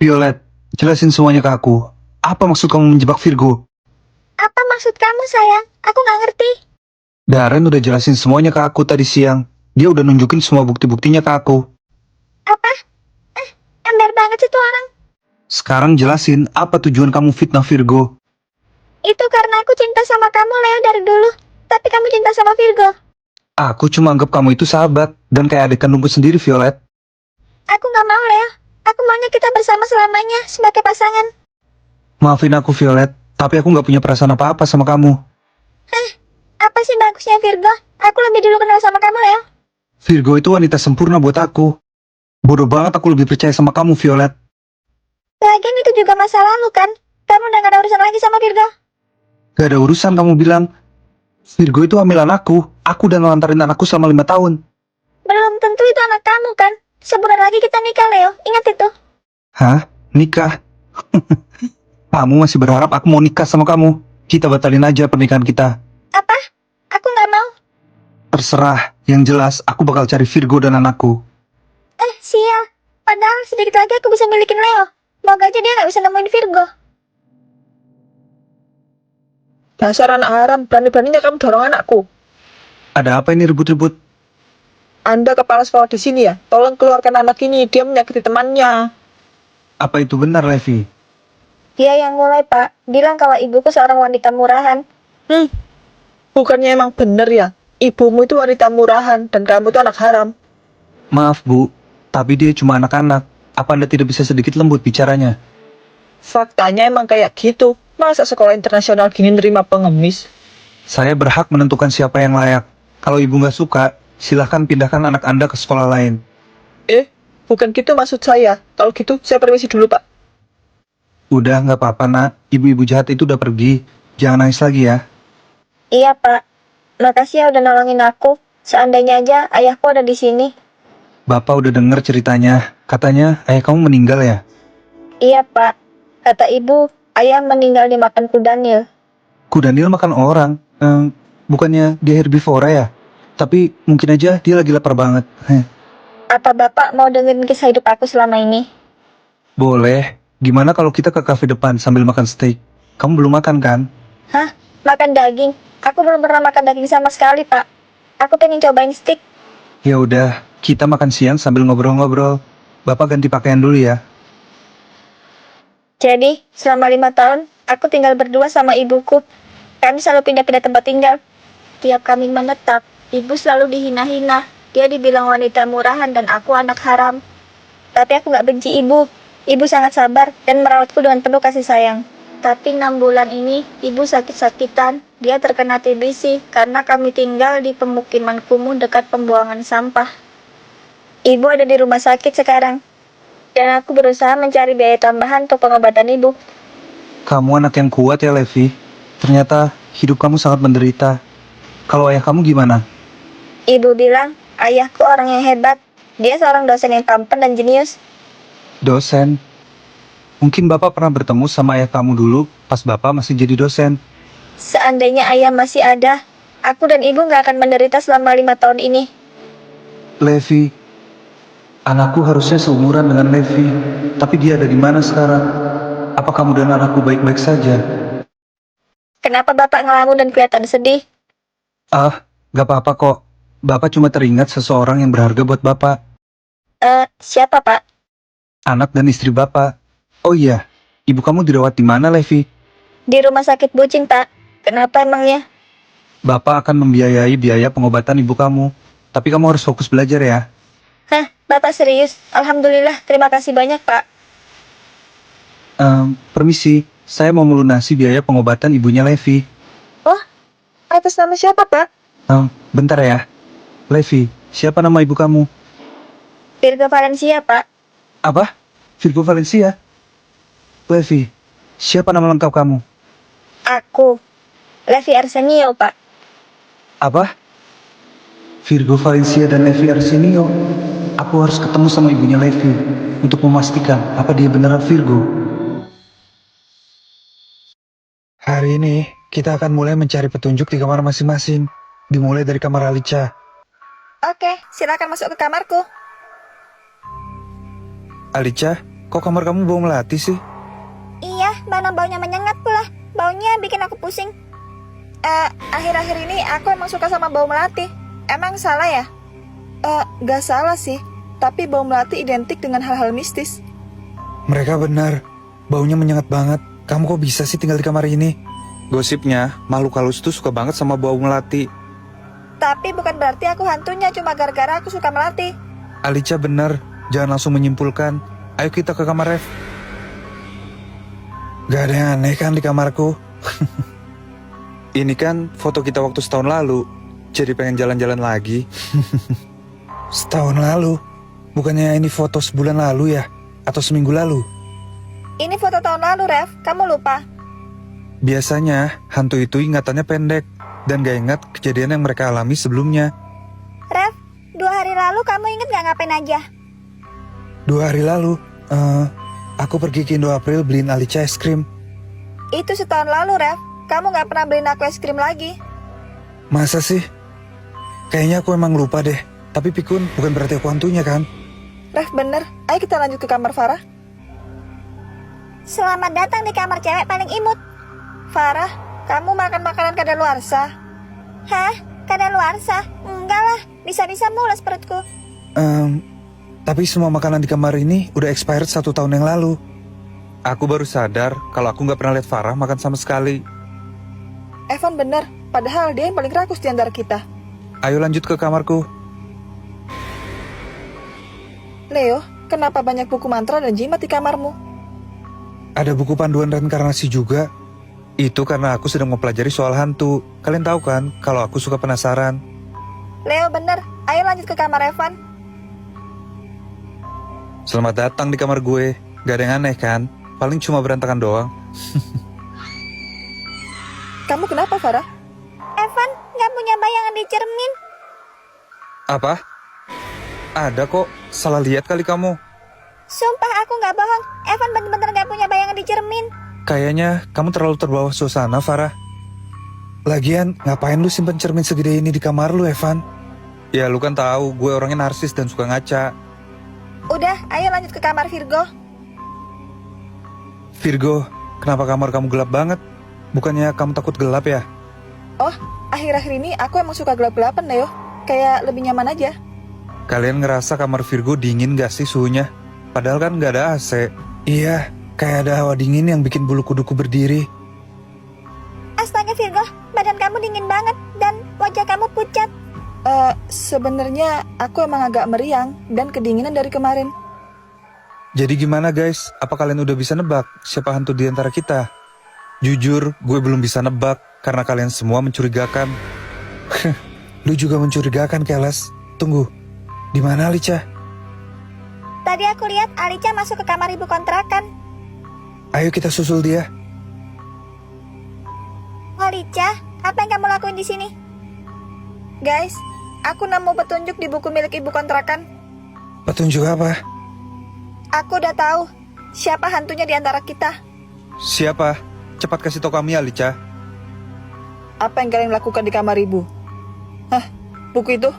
Violet, jelasin semuanya ke aku. Apa maksud kamu menjebak Virgo? Apa maksud kamu, sayang? Aku nggak ngerti. Darren udah jelasin semuanya ke aku tadi siang. Dia udah nunjukin semua bukti-buktinya ke aku. Apa? Ember banget sih tuh orang. Sekarang jelasin apa tujuan kamu fitnah Virgo. Itu karena aku cinta sama kamu, Leo, dari dulu. Tapi kamu cinta sama Virgo. Aku cuma anggap kamu itu sahabat dan kayak adik kandungku sendiri, Violet. Aku nggak mau, Leo. Aku maunya kita bersama selamanya sebagai pasangan. Maafin aku, Violet, tapi aku nggak punya perasaan apa-apa sama kamu. Apa sih bagusnya Virgo? Aku lebih dulu kenal sama kamu, Leo. Virgo itu wanita sempurna buat aku. Bodoh banget aku lebih percaya sama kamu, Violet. Lagian itu juga masa lalu, kan? Kamu udah gak ada urusan lagi sama Virgo. Gak ada urusan kamu bilang. Virgo itu hamilan aku. Aku udah ngelantarin anakku selama 5 tahun. Belum tentu itu anak kamu, kan? Sebulan lagi kita nikah, Leo. Ingat itu. Hah? Nikah? Kamu masih berharap aku mau nikah sama kamu? Kita batalin aja pernikahan kita. Apa? Aku nggak mau. Terserah, yang jelas aku bakal cari Virgo dan anakku. Sial. Padahal sedikit lagi aku bisa milikin Leo. Moga aja dia nggak bisa nemuin Virgo. Dasar anak haram, berani-beraninya kamu dorong anakku. Ada apa ini ribut-ribut? Anda kepala sekolah di sini ya? Tolong keluarkan anak ini, dia menyakiti temannya. Apa itu benar, Levi? Dia yang mulai, Pak. Bilang kalau ibuku seorang wanita murahan. Bukannya emang bener ya? Ibumu itu wanita murahan, dan kamu itu anak haram. Maaf, Bu. Tapi dia cuma anak-anak. Apa Anda tidak bisa sedikit lembut bicaranya? Faktanya emang kayak gitu. Masa sekolah internasional gini nerima pengemis? Saya berhak menentukan siapa yang layak. Kalau Ibu nggak suka, silahkan pindahkan anak Anda ke sekolah lain. Bukan gitu maksud saya. Kalau gitu, saya permisi dulu, Pak. Udah, nggak apa-apa, Nak. Ibu-ibu jahat itu udah pergi. Jangan nangis lagi ya. Iya, Pak. Makasih ya udah nolongin aku. Seandainya aja ayahku ada di sini. Bapak udah denger ceritanya. Katanya ayah kamu meninggal ya? Iya, Pak. Kata ibu, ayah meninggal dimakan kudanil. Kudanil makan orang. Bukannya dia herbivora ya? Tapi mungkin aja dia lagi lapar banget. Apa Bapak mau dengerin kisah hidup aku selama ini? Boleh. Gimana kalau kita ke kafe depan sambil makan steak? Kamu belum makan kan? Hah? Makan daging? Aku belum pernah makan daging sama sekali, Pak. Aku pengen cobain steak. Ya udah, kita makan siang sambil ngobrol-ngobrol. Bapak ganti pakaian dulu ya. Jadi, selama 5 tahun, aku tinggal berdua sama ibuku. Kami selalu pindah-pindah tempat tinggal. Tiap kami menetap, ibu selalu dihina-hina. Dia dibilang wanita murahan dan aku anak haram. Tapi aku gak benci ibu. Ibu sangat sabar dan merawatku dengan penuh kasih sayang. Tapi 6 bulan ini, ibu sakit-sakitan. Dia terkena TBC karena kami tinggal di pemukiman kumuh dekat pembuangan sampah. Ibu ada di rumah sakit sekarang. Dan aku berusaha mencari biaya tambahan untuk pengobatan ibu. Kamu anak yang kuat ya, Levi. Ternyata hidup kamu sangat menderita. Kalau ayah kamu gimana? Ibu bilang, ayahku orang yang hebat. Dia seorang dosen yang tampan dan jenius. Dosen. Mungkin Bapak pernah bertemu sama ayah kamu dulu pas Bapak masih jadi dosen. Seandainya ayah masih ada, aku dan ibu gak akan menderita selama 5 tahun ini. Levi. Anakku harusnya seumuran dengan Levi. Tapi dia ada di mana sekarang? Apa kamu dan anakku baik-baik saja? Kenapa Bapak ngelamun dan kelihatan sedih? Gak apa-apa kok. Bapak cuma teringat seseorang yang berharga buat Bapak. Siapa Pak? Anak dan istri Bapak. Oh iya, ibu kamu dirawat di mana, Levi? Di rumah sakit Bucing, Pak. Kenapa emangnya? Bapak akan membiayai biaya pengobatan ibu kamu. Tapi kamu harus fokus belajar ya. Hah, Bapak serius? Alhamdulillah, terima kasih banyak, Pak. Permisi, saya mau melunasi biaya pengobatan ibunya Levi. Oh, atas nama siapa, Pak? Bentar ya. Levi, siapa nama ibu kamu? Virgo Valencia, Pak. Apa? Virgo Valencia? Levi, siapa nama lengkap kamu? Aku. Levi Arsenio, Pak. Apa? Virgo Valencia dan Levi Arsenio. Aku harus ketemu sama ibunya Levi untuk memastikan apa dia beneran Virgo. Hari ini kita akan mulai mencari petunjuk di kamar masing-masing. Dimulai dari kamar Alicia. Oke, silakan masuk ke kamarku. Alicia, kok kamar kamu bau melati sih? Iya, mana baunya menyengat pula. Baunya bikin aku pusing. Akhir-akhir ini aku emang suka sama bau melati. Emang salah ya? Gak salah sih. Tapi bau melati identik dengan hal-hal mistis. Mereka benar, baunya menyengat banget. Kamu kok bisa sih tinggal di kamar ini? Gosipnya, makhluk halus tuh suka banget sama bau melati. Tapi bukan berarti aku hantunya, cuma gara-gara aku suka melati. Alicia benar, jangan langsung menyimpulkan. Ayo kita ke kamar Ref. Gak ada yang aneh kan di kamarku? Ini kan foto kita waktu setahun lalu. Jadi pengen jalan-jalan lagi. Setahun lalu? Bukannya ini foto sebulan lalu ya? Atau seminggu lalu? Ini foto tahun lalu, Ref. Kamu lupa? Biasanya, hantu itu ingatannya pendek. Dan gak ingat kejadian yang mereka alami sebelumnya. Ref, 2 hari lalu kamu inget gak ngapain aja? 2 hari lalu, aku pergi ke Indo April beliin Alicia es krim. Itu setahun lalu, Ref. Kamu gak pernah beliin aku es krim lagi. Masa sih? Kayaknya aku emang lupa deh. Tapi Pikun, bukan berarti aku hantunya kan? Ref, bener. Ayo kita lanjut ke kamar Farah. Selamat datang di kamar cewek paling imut. Farah, kamu makan makanan kadaluarsa? Hah? Kadaluarsa? Enggak lah, bisa-bisa mules perutku. Tapi semua makanan di kamar ini udah expired 1 tahun yang lalu. Aku baru sadar kalau aku gak pernah lihat Farah makan sama sekali. Evan bener, padahal dia yang paling rakus di antara kita. Ayo lanjut ke kamarku. Leo, kenapa banyak buku mantra dan jimat di kamarmu? Ada buku panduan reinkarnasi juga. Itu karena aku sedang mempelajari soal hantu. Kalian tahu kan kalau aku suka penasaran. Leo bener, ayo lanjut ke kamar Evan. Selamat datang di kamar gue. Gak ada yang aneh kan? Paling cuma berantakan doang. Kamu kenapa, Farah? Evan gak punya bayangan di cermin. Apa? Ada kok. Salah lihat kali kamu. Sumpah aku gak bohong. Evan bener-bener gak punya bayangan di cermin. Kayaknya kamu terlalu terbawa suasana, Farah. Lagian, ngapain lu simpen cermin segede ini di kamar lu, Evan? Ya, lu kan tahu, gue orangnya narsis dan suka ngaca. Udah, ayo lanjut ke kamar Virgo. Virgo, kenapa kamar kamu gelap banget? Bukannya kamu takut gelap ya? Oh, akhir-akhir ini aku emang suka gelap-gelapan, Leo. Kayak lebih nyaman aja. Kalian ngerasa kamar Virgo dingin gak sih suhunya? Padahal kan gak ada AC. Iya, kayak ada hawa dingin yang bikin bulu kuduku berdiri. Astaga Virgo, badan kamu dingin banget dan wajah kamu pucat. Sebenarnya aku emang agak meriang dan kedinginan dari kemarin. Jadi gimana guys? Apa kalian udah bisa nebak siapa hantu di antara kita? Jujur, gue belum bisa nebak karena kalian semua mencurigakan. Lu juga mencurigakan, Keles. Tunggu, di mana Alicia? Tadi aku lihat Alicia masuk ke kamar ibu kontrakan. Ayo kita susul dia. Alicia, apa yang kamu lakuin di sini? Guys, aku nemu petunjuk di buku milik ibu kontrakan. Petunjuk apa? Aku udah tahu siapa hantunya di antara kita. Siapa? Cepat kasih tau kami, Alicia. Apa yang kalian lakukan di kamar ibu? Hah, buku itu?